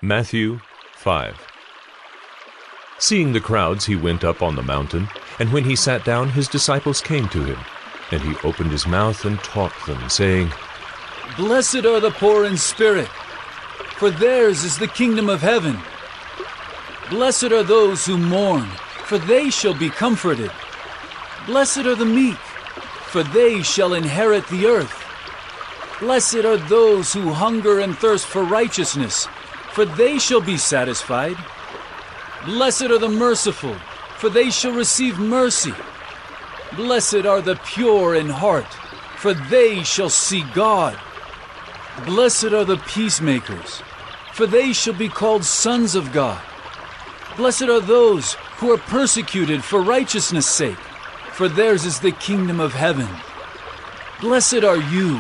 Matthew 5. Seeing the crowds, he went up on the mountain, and when he sat down, his disciples came to him. And he opened his mouth and taught them, saying, Blessed are the poor in spirit, for theirs is the kingdom of heaven. Blessed are those who mourn, for they shall be comforted. Blessed are the meek, for they shall inherit the earth. Blessed are those who hunger and thirst for righteousness, for they shall be satisfied. Blessed are the merciful, for they shall receive mercy. Blessed are the pure in heart, for they shall see God. Blessed are the peacemakers, for they shall be called sons of God. Blessed are those who are persecuted for righteousness' sake, for theirs is the kingdom of heaven. Blessed are you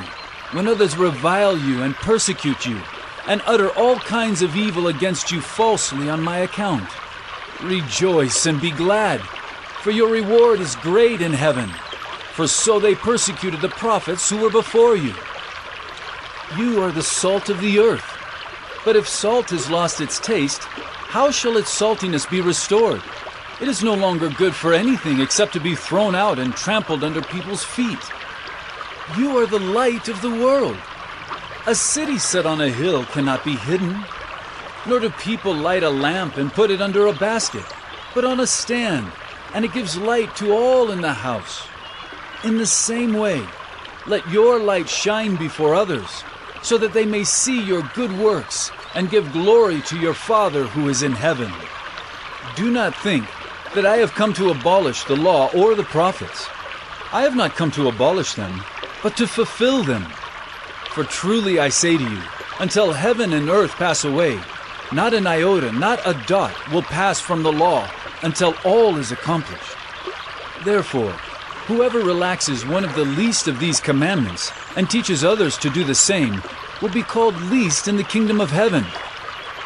when others revile you and persecute you, and utter all kinds of evil against you falsely on my account. Rejoice and be glad, for your reward is great in heaven, for so they persecuted the prophets who were before you. You are the salt of the earth. But if salt has lost its taste, how shall its saltiness be restored? It is no longer good for anything except to be thrown out and trampled under people's feet. You are the light of the world. A city set on a hill cannot be hidden. Nor do people light a lamp and put it under a basket, but on a stand, and it gives light to all in the house. In the same way, let your light shine before others, so that they may see your good works and give glory to your Father who is in heaven. Do not think that I have come to abolish the law or the prophets. I have not come to abolish them, but to fulfill them. For truly I say to you, until heaven and earth pass away, not an iota, not a dot will pass from the law until all is accomplished. Therefore, whoever relaxes one of the least of these commandments and teaches others to do the same will be called least in the kingdom of heaven.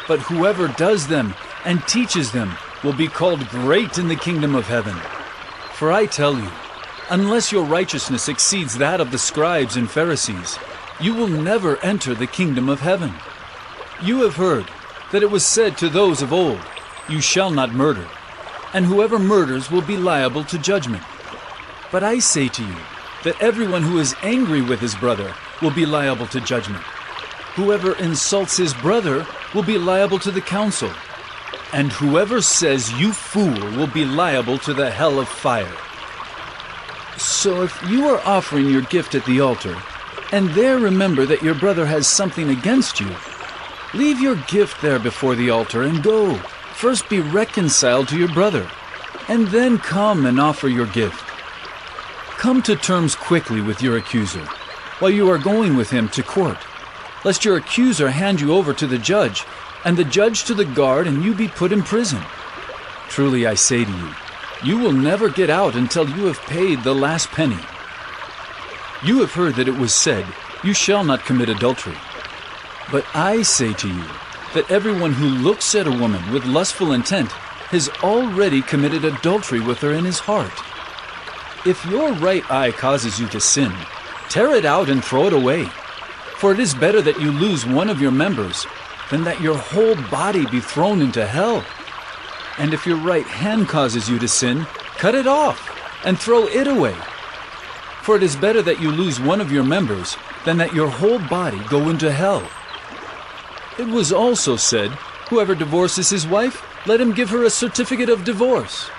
But whoever does them and teaches them will be called great in the kingdom of heaven. For I tell you, unless your righteousness exceeds that of the scribes and Pharisees, you will never enter the kingdom of heaven. You have heard that it was said to those of old, You shall not murder, and whoever murders will be liable to judgment. But I say to you that everyone who is angry with his brother will be liable to judgment. Whoever insults his brother will be liable to the council, and whoever says, You fool, will be liable to the hell of fire. So if you are offering your gift at the altar, and there remember that your brother has something against you, leave your gift there before the altar and go. First be reconciled to your brother, and then come and offer your gift. Come to terms quickly with your accuser, while you are going with him to court, lest your accuser hand you over to the judge, and the judge to the guard, and you be put in prison. Truly I say to you, you will never get out until you have paid the last penny. You have heard that it was said, You shall not commit adultery. But I say to you that everyone who looks at a woman with lustful intent has already committed adultery with her in his heart. If your right eye causes you to sin, tear it out and throw it away. For it is better that you lose one of your members than that your whole body be thrown into hell. And if your right hand causes you to sin, cut it off and throw it away. For it is better that you lose one of your members than that your whole body go into hell. It was also said, Whoever divorces his wife, let him give her a certificate of divorce.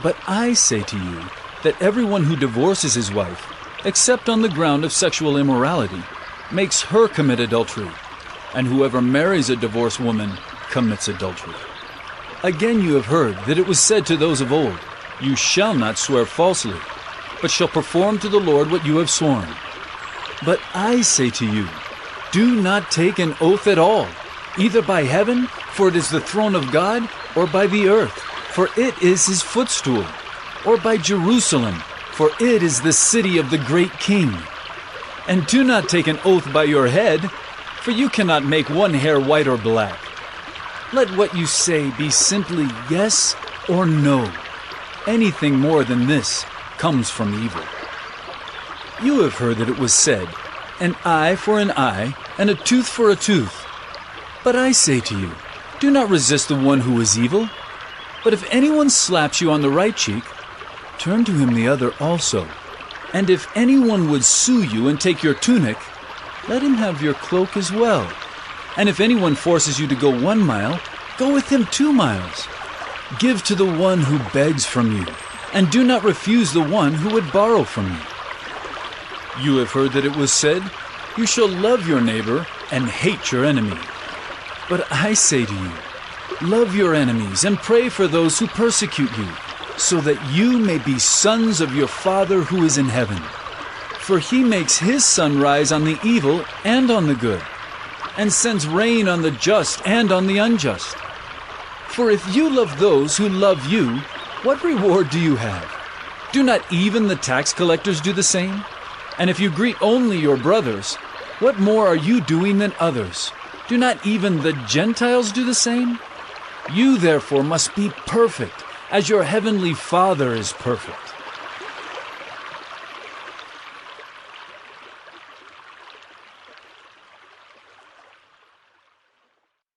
But I say to you that everyone who divorces his wife, except on the ground of sexual immorality, makes her commit adultery, and whoever marries a divorced woman commits adultery. Again you have heard that it was said to those of old, You shall not swear falsely, but shall perform to the Lord what you have sworn. But I say to you, do not take an oath at all, either by heaven, for it is the throne of God, or by the earth, for it is his footstool, or by Jerusalem, for it is the city of the great King. And do not take an oath by your head, for you cannot make one hair white or black. Let what you say be simply yes or no. Anything more than this comes from evil. You have heard that it was said, An eye for an eye, and a tooth for a tooth. But I say to you, do not resist the one who is evil. But if anyone slaps you on the right cheek, turn to him the other also. And if anyone would sue you and take your tunic, let him have your cloak as well. And if anyone forces you to go 1 mile, go with him 2 miles. Give to the one who begs from you, and do not refuse the one who would borrow from you. You have heard that it was said, you shall love your neighbor and hate your enemy. But I say to you, love your enemies and pray for those who persecute you, so that you may be sons of your Father who is in heaven. For he makes his sun rise on the evil and on the good, and sends rain on the just and on the unjust. For if you love those who love you, what reward do you have? Do not even the tax collectors do the same? And if you greet only your brothers, what more are you doing than others? Do not even the Gentiles do the same? You therefore must be perfect, as your heavenly Father is perfect.